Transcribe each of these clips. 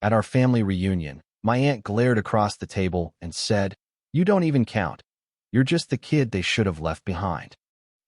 At our family reunion, my aunt glared across the table and said, "You don't even count. You're just the kid they should have left behind."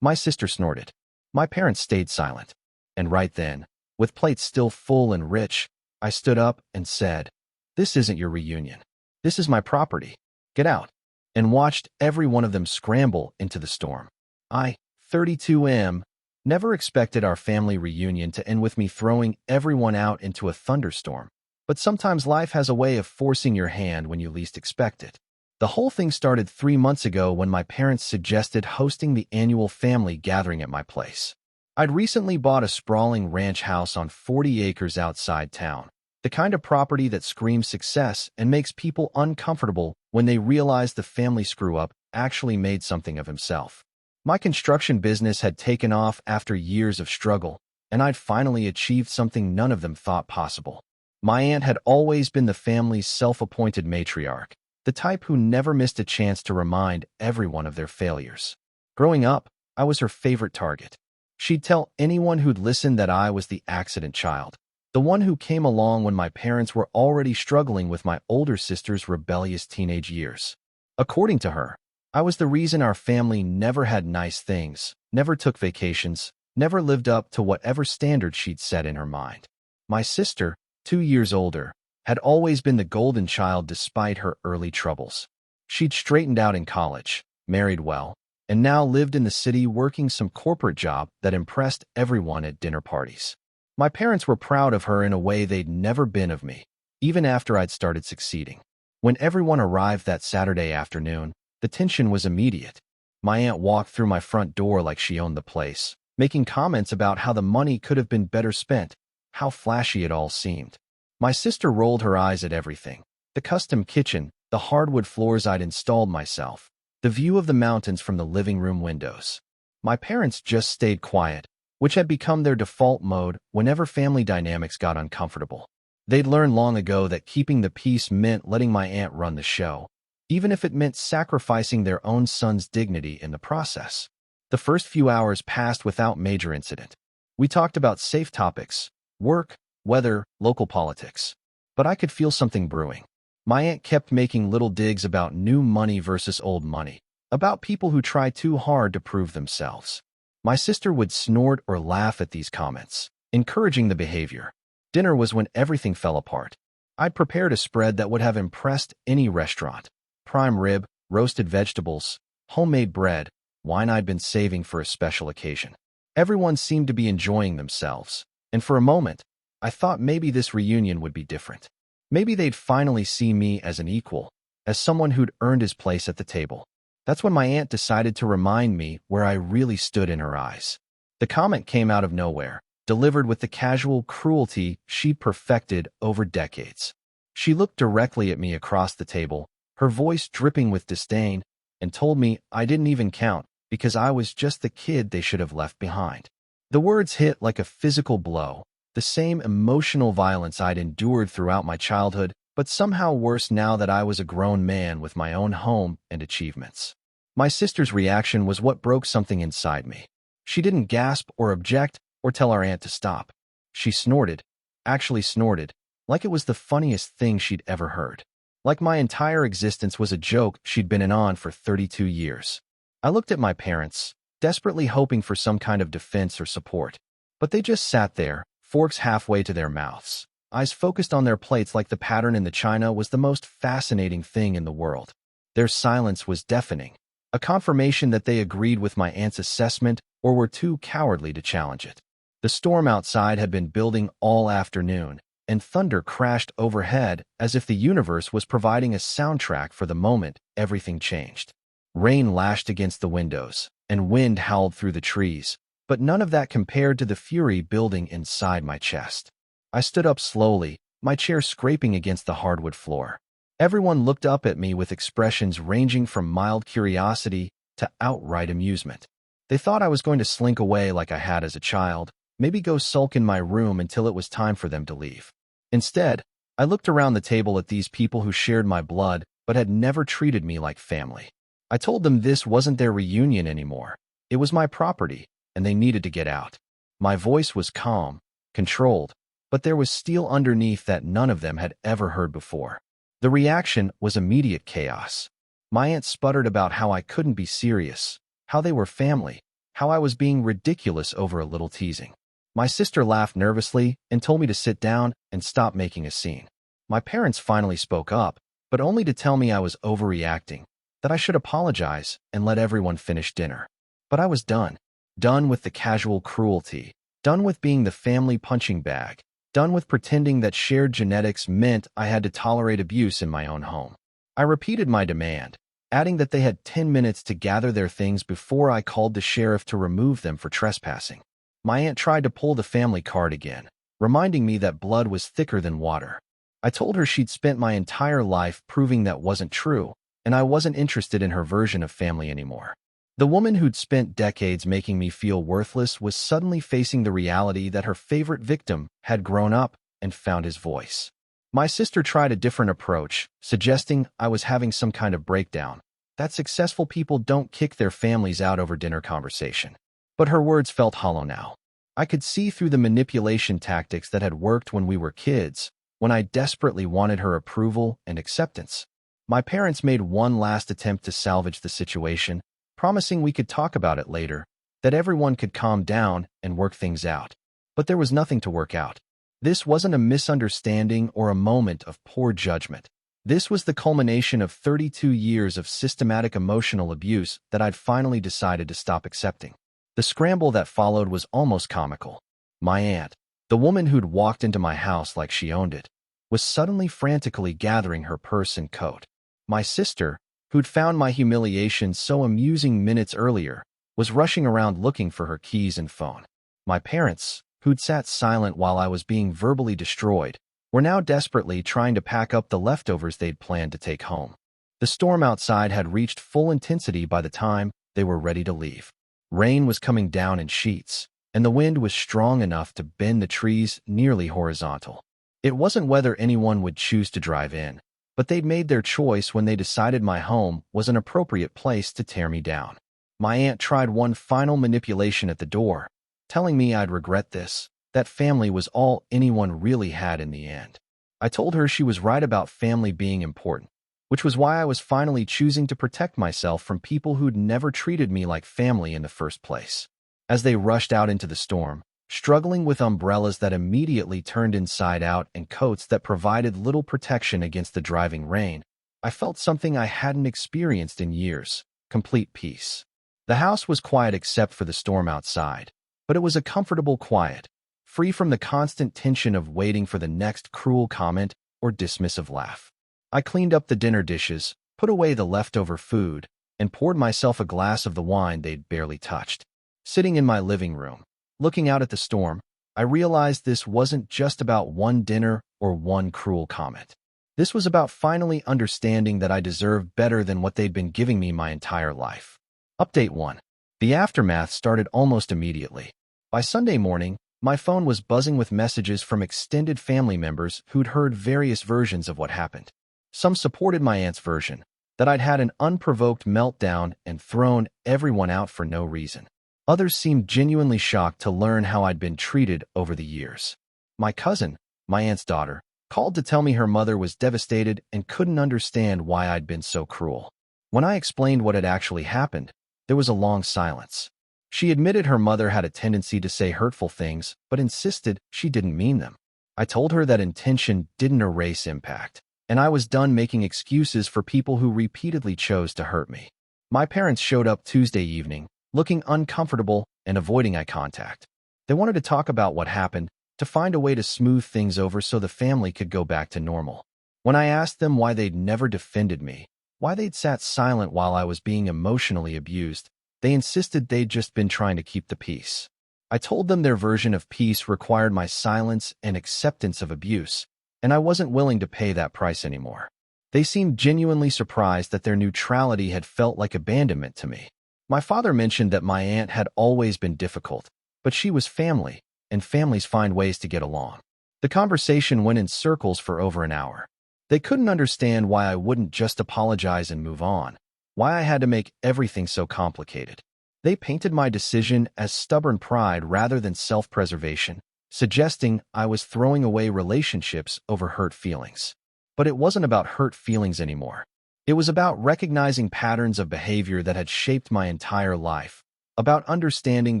My sister snorted. My parents stayed silent. And right then, with plates still full and rich, I stood up and said, "This isn't your reunion. This is my property. Get out," and watched every one of them scramble into the storm. I, 32M, never expected our family reunion to end with me throwing everyone out into a thunderstorm. But sometimes life has a way of forcing your hand when you least expect it. The whole thing started 3 months ago when my parents suggested hosting the annual family gathering at my place. I'd recently bought a sprawling ranch house on 40 acres outside town, the kind of property that screams success and makes people uncomfortable when they realize the family screw-up actually made something of himself. My construction business had taken off after years of struggle, and I'd finally achieved something none of them thought possible. My aunt had always been the family's self-appointed matriarch, the type who never missed a chance to remind everyone of their failures. Growing up, I was her favorite target. She'd tell anyone who'd listen that I was the accident child, the one who came along when my parents were already struggling with my older sister's rebellious teenage years. According to her, I was the reason our family never had nice things, never took vacations, never lived up to whatever standard she'd set in her mind. My sister, 2 years older, had always been the golden child despite her early troubles. She'd straightened out in college, married well, and now lived in the city working some corporate job that impressed everyone at dinner parties. My parents were proud of her in a way they'd never been of me, even after I'd started succeeding. When everyone arrived that Saturday afternoon, the tension was immediate. My aunt walked through my front door like she owned the place, making comments about how the money could have been better spent, how flashy it all seemed. My sister rolled her eyes at everything: the custom kitchen, the hardwood floors I'd installed myself, the view of the mountains from the living room windows. My parents just stayed quiet, which had become their default mode whenever family dynamics got uncomfortable. They'd learned long ago that keeping the peace meant letting my aunt run the show, even if it meant sacrificing their own son's dignity in the process. The first few hours passed without major incident. We talked about safe topics: work, weather, local politics. But I could feel something brewing. My aunt kept making little digs about new money versus old money, about people who try too hard to prove themselves. My sister would snort or laugh at these comments, encouraging the behavior. Dinner was when everything fell apart. I'd prepared a spread that would have impressed any restaurant: prime rib, roasted vegetables, homemade bread, wine I'd been saving for a special occasion. Everyone seemed to be enjoying themselves, and for a moment, I thought maybe this reunion would be different. Maybe they'd finally see me as an equal, as someone who'd earned his place at the table. That's when my aunt decided to remind me where I really stood in her eyes. The comment came out of nowhere, delivered with the casual cruelty she'd perfected over decades. She looked directly at me across the table, her voice dripping with disdain, and told me I didn't even count because I was just the kid they should have left behind. The words hit like a physical blow, the same emotional violence I'd endured throughout my childhood, but somehow worse now that I was a grown man with my own home and achievements. My sister's reaction was what broke something inside me. She didn't gasp or object or tell our aunt to stop. She snorted, actually snorted, like it was the funniest thing she'd ever heard. Like my entire existence was a joke she'd been in on for 32 years. I looked at my parents, desperately hoping for some kind of defense or support. But they just sat there, forks halfway to their mouths, eyes focused on their plates like the pattern in the china was the most fascinating thing in the world. Their silence was deafening, a confirmation that they agreed with my aunt's assessment or were too cowardly to challenge it. The storm outside had been building all afternoon, and thunder crashed overhead as if the universe was providing a soundtrack for the moment everything changed. Rain lashed against the windows, and wind howled through the trees, but none of that compared to the fury building inside my chest. I stood up slowly, my chair scraping against the hardwood floor. Everyone looked up at me with expressions ranging from mild curiosity to outright amusement. They thought I was going to slink away like I had as a child, maybe go sulk in my room until it was time for them to leave. Instead, I looked around the table at these people who shared my blood but had never treated me like family. I told them this wasn't their reunion anymore. It was my property, and they needed to get out. My voice was calm, controlled, but there was steel underneath that none of them had ever heard before. The reaction was immediate chaos. My aunt sputtered about how I couldn't be serious, how they were family, how I was being ridiculous over a little teasing. My sister laughed nervously and told me to sit down and stop making a scene. My parents finally spoke up, but only to tell me I was overreacting, that I should apologize and let everyone finish dinner. But I was done. Done with the casual cruelty. Done with being the family punching bag. Done with pretending that shared genetics meant I had to tolerate abuse in my own home. I repeated my demand, adding that they had 10 minutes to gather their things before I called the sheriff to remove them for trespassing. My aunt tried to pull the family card again, reminding me that blood was thicker than water. I told her she'd spent my entire life proving that wasn't true, and I wasn't interested in her version of family anymore. The woman who'd spent decades making me feel worthless was suddenly facing the reality that her favorite victim had grown up and found his voice. My sister tried a different approach, suggesting I was having some kind of breakdown, that successful people don't kick their families out over dinner conversation. But her words felt hollow now. I could see through the manipulation tactics that had worked when we were kids, when I desperately wanted her approval and acceptance. My parents made one last attempt to salvage the situation, promising we could talk about it later, that everyone could calm down and work things out. But there was nothing to work out. This wasn't a misunderstanding or a moment of poor judgment. This was the culmination of 32 years of systematic emotional abuse that I'd finally decided to stop accepting. The scramble that followed was almost comical. My aunt, the woman who'd walked into my house like she owned it, was suddenly frantically gathering her purse and coat. My sister, who'd found my humiliation so amusing minutes earlier, was rushing around looking for her keys and phone. My parents, who'd sat silent while I was being verbally destroyed, were now desperately trying to pack up the leftovers they'd planned to take home. The storm outside had reached full intensity by the time they were ready to leave. Rain was coming down in sheets, and the wind was strong enough to bend the trees nearly horizontal. It wasn't whether anyone would choose to drive in, but they'd made their choice when they decided my home was an appropriate place to tear me down. My aunt tried one final manipulation at the door, telling me I'd regret this, that family was all anyone really had in the end. I told her she was right about family being important, which was why I was finally choosing to protect myself from people who'd never treated me like family in the first place. As they rushed out into the storm, struggling with umbrellas that immediately turned inside out and coats that provided little protection against the driving rain, I felt something I hadn't experienced in years: complete peace. The house was quiet except for the storm outside, but it was a comfortable quiet, free from the constant tension of waiting for the next cruel comment or dismissive laugh. I cleaned up the dinner dishes, put away the leftover food, and poured myself a glass of the wine they'd barely touched. Sitting in my living room, looking out at the storm, I realized this wasn't just about one dinner or one cruel comment. This was about finally understanding that I deserved better than what they'd been giving me my entire life. Update 1. The aftermath started almost immediately. By Sunday morning, my phone was buzzing with messages from extended family members who'd heard various versions of what happened. Some supported my aunt's version, that I'd had an unprovoked meltdown and thrown everyone out for no reason. Others seemed genuinely shocked to learn how I'd been treated over the years. My cousin, my aunt's daughter, called to tell me her mother was devastated and couldn't understand why I'd been so cruel. When I explained what had actually happened, there was a long silence. She admitted her mother had a tendency to say hurtful things, but insisted she didn't mean them. I told her that intention didn't erase impact, and I was done making excuses for people who repeatedly chose to hurt me. My parents showed up Tuesday evening, looking uncomfortable and avoiding eye contact. They wanted to talk about what happened, to find a way to smooth things over so the family could go back to normal. When I asked them why they'd never defended me, why they'd sat silent while I was being emotionally abused, they insisted they'd just been trying to keep the peace. I told them their version of peace required my silence and acceptance of abuse, and I wasn't willing to pay that price anymore. They seemed genuinely surprised that their neutrality had felt like abandonment to me. My father mentioned that my aunt had always been difficult, but she was family, and families find ways to get along. The conversation went in circles for over an hour. They couldn't understand why I wouldn't just apologize and move on, why I had to make everything so complicated. They painted my decision as stubborn pride rather than self-preservation, suggesting I was throwing away relationships over hurt feelings. But it wasn't about hurt feelings anymore. It was about recognizing patterns of behavior that had shaped my entire life, about understanding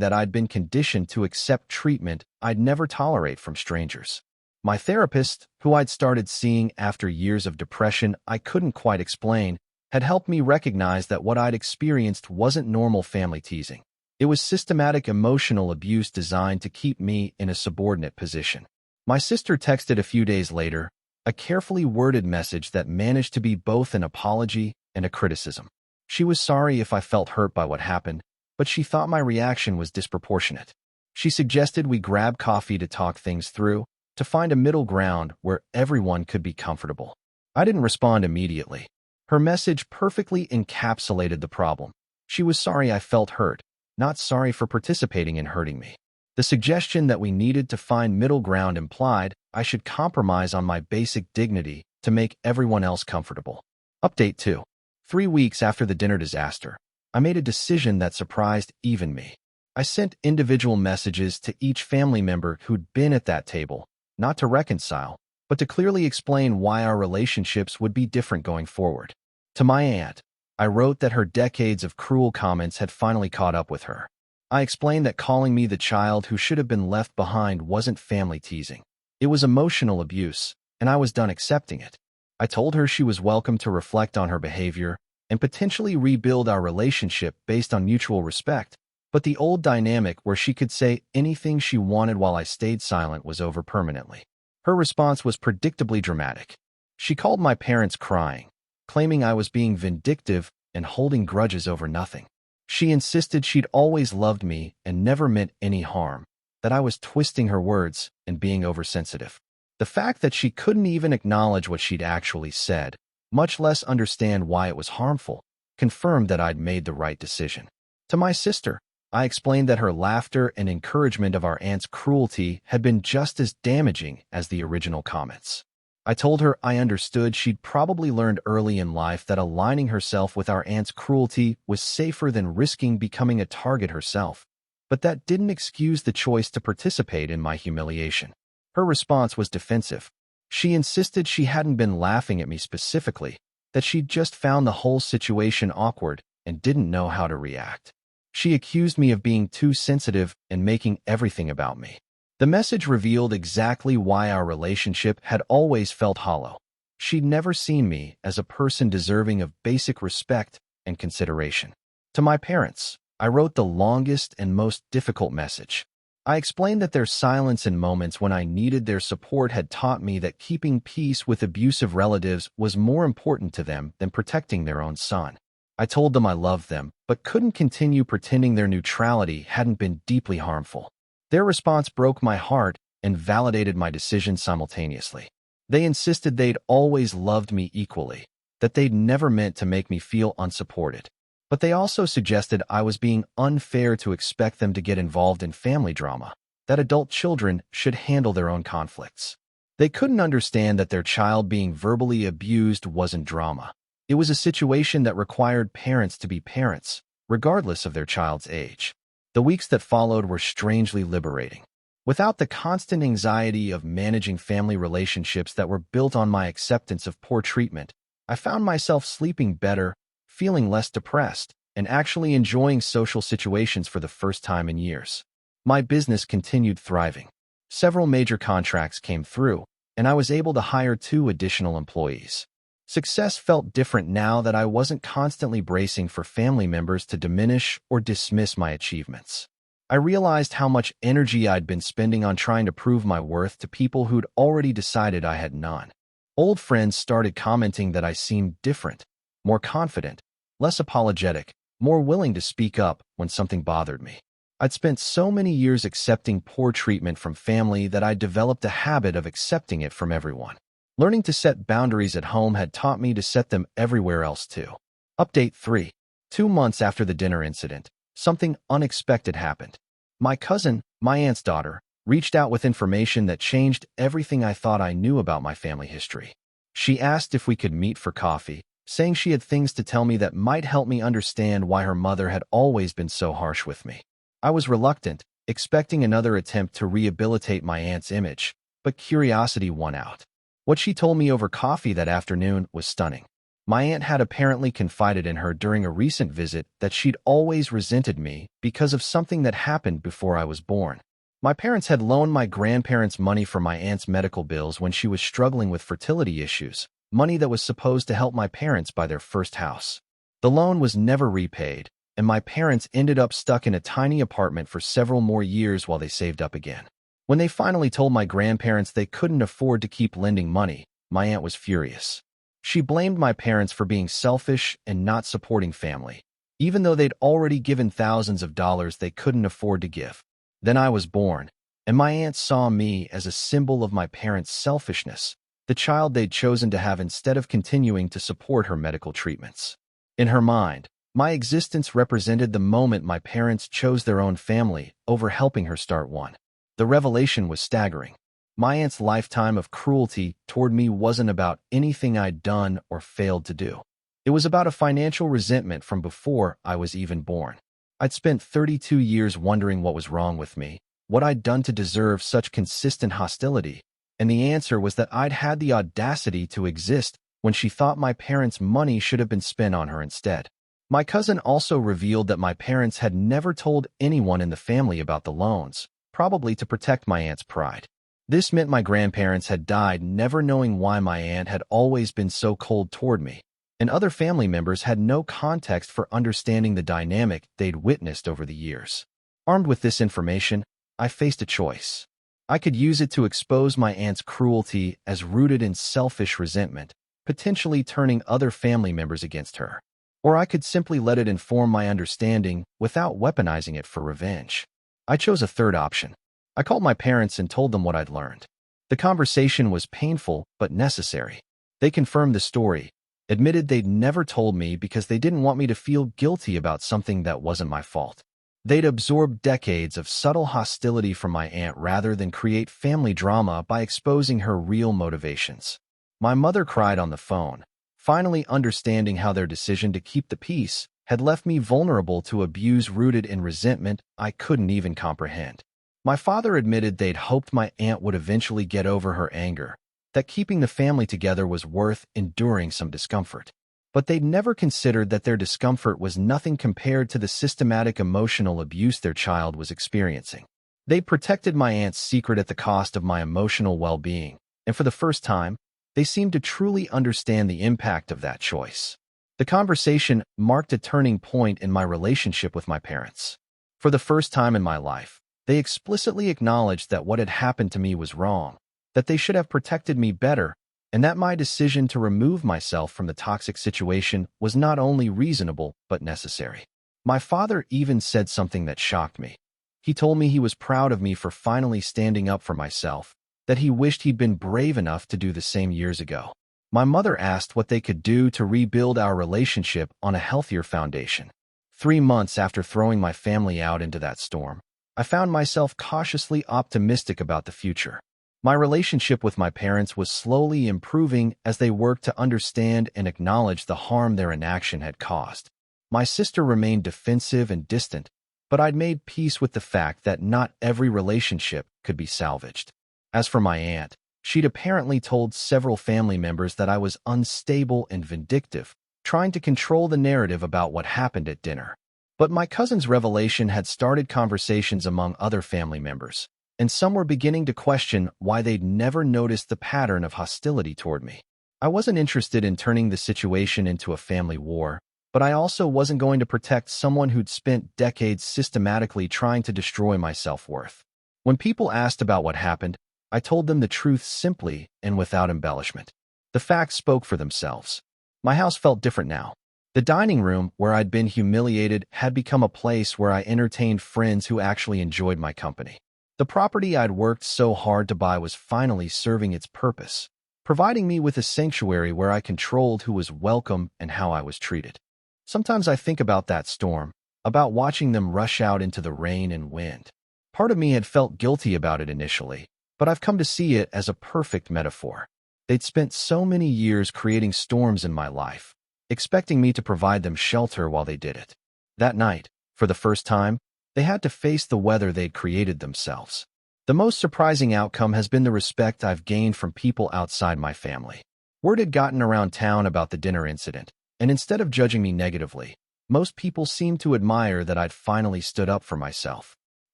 that I'd been conditioned to accept treatment I'd never tolerate from strangers. My therapist, who I'd started seeing after years of depression I couldn't quite explain, had helped me recognize that what I'd experienced wasn't normal family teasing. It was systematic emotional abuse designed to keep me in a subordinate position. My sister texted a few days later, a carefully worded message that managed to be both an apology and a criticism. She was sorry if I felt hurt by what happened, but she thought my reaction was disproportionate. She suggested we grab coffee to talk things through, to find a middle ground where everyone could be comfortable. I didn't respond immediately. Her message perfectly encapsulated the problem. She was sorry I felt hurt, not sorry for participating in hurting me. The suggestion that we needed to find middle ground implied I should compromise on my basic dignity to make everyone else comfortable. Update 2. 3 weeks after the dinner disaster, I made a decision that surprised even me. I sent individual messages to each family member who'd been at that table, not to reconcile, but to clearly explain why our relationships would be different going forward. To my aunt, I wrote that her decades of cruel comments had finally caught up with her. I explained that calling me the child who should have been left behind wasn't family teasing. It was emotional abuse, and I was done accepting it. I told her she was welcome to reflect on her behavior and potentially rebuild our relationship based on mutual respect, but the old dynamic where she could say anything she wanted while I stayed silent was over permanently. Her response was predictably dramatic. She called my parents crying, claiming I was being vindictive and holding grudges over nothing. She insisted she'd always loved me and never meant any harm, that I was twisting her words and being oversensitive. The fact that she couldn't even acknowledge what she'd actually said, much less understand why it was harmful, confirmed that I'd made the right decision. To my sister, I explained that her laughter and encouragement of our aunt's cruelty had been just as damaging as the original comments. I told her I understood she'd probably learned early in life that aligning herself with our aunt's cruelty was safer than risking becoming a target herself, but that didn't excuse the choice to participate in my humiliation. Her response was defensive. She insisted she hadn't been laughing at me specifically, that she'd just found the whole situation awkward and didn't know how to react. She accused me of being too sensitive and making everything about me. The message revealed exactly why our relationship had always felt hollow. She'd never seen me as a person deserving of basic respect and consideration. To my parents, I wrote the longest and most difficult message. I explained that their silence in moments when I needed their support had taught me that keeping peace with abusive relatives was more important to them than protecting their own son. I told them I loved them, but couldn't continue pretending their neutrality hadn't been deeply harmful. Their response broke my heart and validated my decision simultaneously. They insisted they'd always loved me equally, that they'd never meant to make me feel unsupported. But they also suggested I was being unfair to expect them to get involved in family drama, that adult children should handle their own conflicts. They couldn't understand that their child being verbally abused wasn't drama. It was a situation that required parents to be parents, regardless of their child's age. The weeks that followed were strangely liberating. Without the constant anxiety of managing family relationships that were built on my acceptance of poor treatment, I found myself sleeping better, feeling less depressed, and actually enjoying social situations for the first time in years. My business continued thriving. Several major contracts came through, and I was able to hire 2 additional employees. Success felt different now that I wasn't constantly bracing for family members to diminish or dismiss my achievements. I realized how much energy I'd been spending on trying to prove my worth to people who'd already decided I had none. Old friends started commenting that I seemed different, more confident, less apologetic, more willing to speak up when something bothered me. I'd spent so many years accepting poor treatment from family that I'd developed a habit of accepting it from everyone. Learning to set boundaries at home had taught me to set them everywhere else too. Update 3. 2 months after the dinner incident, something unexpected happened. My cousin, my aunt's daughter, reached out with information that changed everything I thought I knew about my family history. She asked if we could meet for coffee, saying she had things to tell me that might help me understand why her mother had always been so harsh with me. I was reluctant, expecting another attempt to rehabilitate my aunt's image, but curiosity won out. What she told me over coffee that afternoon was stunning. My aunt had apparently confided in her during a recent visit that she'd always resented me because of something that happened before I was born. My parents had loaned my grandparents money for my aunt's medical bills when she was struggling with fertility issues, money that was supposed to help my parents buy their first house. The loan was never repaid, and my parents ended up stuck in a tiny apartment for several more years while they saved up again. When they finally told my grandparents they couldn't afford to keep lending money, my aunt was furious. She blamed my parents for being selfish and not supporting family, even though they'd already given thousands of dollars they couldn't afford to give. Then I was born, and my aunt saw me as a symbol of my parents' selfishness, the child they'd chosen to have instead of continuing to support her medical treatments. In her mind, my existence represented the moment my parents chose their own family over helping her start one. The revelation was staggering. My aunt's lifetime of cruelty toward me wasn't about anything I'd done or failed to do. It was about a financial resentment from before I was even born. I'd spent 32 years wondering what was wrong with me, what I'd done to deserve such consistent hostility, and the answer was that I'd had the audacity to exist when she thought my parents' money should have been spent on her instead. My cousin also revealed that my parents had never told anyone in the family about the loans, probably to protect my aunt's pride. This meant my grandparents had died never knowing why my aunt had always been so cold toward me, and other family members had no context for understanding the dynamic they'd witnessed over the years. Armed with this information, I faced a choice. I could use it to expose my aunt's cruelty as rooted in selfish resentment, potentially turning other family members against her. Or I could simply let it inform my understanding without weaponizing it for revenge. I chose a third option. I called my parents and told them what I'd learned. The conversation was painful but necessary. They confirmed the story, admitted they'd never told me because they didn't want me to feel guilty about something that wasn't my fault. They'd absorbed decades of subtle hostility from my aunt rather than create family drama by exposing her real motivations. My mother cried on the phone, finally understanding how their decision to keep the peace had left me vulnerable to abuse rooted in resentment I couldn't even comprehend. My father admitted they'd hoped my aunt would eventually get over her anger, that keeping the family together was worth enduring some discomfort. But they'd never considered that their discomfort was nothing compared to the systematic emotional abuse their child was experiencing. They protected my aunt's secret at the cost of my emotional well-being, and for the first time, they seemed to truly understand the impact of that choice. The conversation marked a turning point in my relationship with my parents. For the first time in my life, they explicitly acknowledged that what had happened to me was wrong, that they should have protected me better, and that my decision to remove myself from the toxic situation was not only reasonable but necessary. My father even said something that shocked me. He told me he was proud of me for finally standing up for myself, that he wished he'd been brave enough to do the same years ago. My mother asked what they could do to rebuild our relationship on a healthier foundation. 3 months after throwing my family out into that storm, I found myself cautiously optimistic about the future. My relationship with my parents was slowly improving as they worked to understand and acknowledge the harm their inaction had caused. My sister remained defensive and distant, but I'd made peace with the fact that not every relationship could be salvaged. As for my aunt, she'd apparently told several family members that I was unstable and vindictive, trying to control the narrative about what happened at dinner. But my cousin's revelation had started conversations among other family members, and some were beginning to question why they'd never noticed the pattern of hostility toward me. I wasn't interested in turning the situation into a family war, but I also wasn't going to protect someone who'd spent decades systematically trying to destroy my self-worth. When people asked about what happened, I told them the truth simply and without embellishment. The facts spoke for themselves. My house felt different now. The dining room, where I'd been humiliated, had become a place where I entertained friends who actually enjoyed my company. The property I'd worked so hard to buy was finally serving its purpose, providing me with a sanctuary where I controlled who was welcome and how I was treated. Sometimes I think about that storm, about watching them rush out into the rain and wind. Part of me had felt guilty about it initially, but I've come to see it as a perfect metaphor. They'd spent so many years creating storms in my life, expecting me to provide them shelter while they did it. That night, for the first time, They had to face the weather they'd created themselves. The most surprising outcome has been the respect I've gained from people outside my family. Word had gotten around town about the dinner incident, and instead of judging me negatively, most people seemed to admire that I'd finally stood up for myself.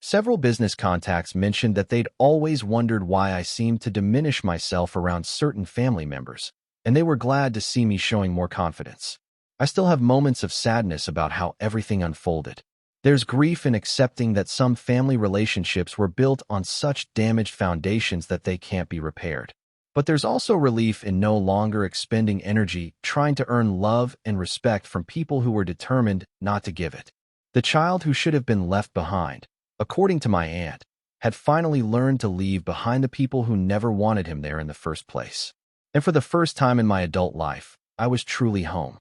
Several business contacts mentioned that they'd always wondered why I seemed to diminish myself around certain family members, and they were glad to see me showing more confidence. I still have moments of sadness about how everything unfolded. There's grief in accepting that some family relationships were built on such damaged foundations that they can't be repaired. But there's also relief in no longer expending energy trying to earn love and respect from people who were determined not to give it. The child who should have been left behind, according to my aunt, had finally learned to leave behind the people who never wanted him there in the first place. And for the first time in my adult life, I was truly home.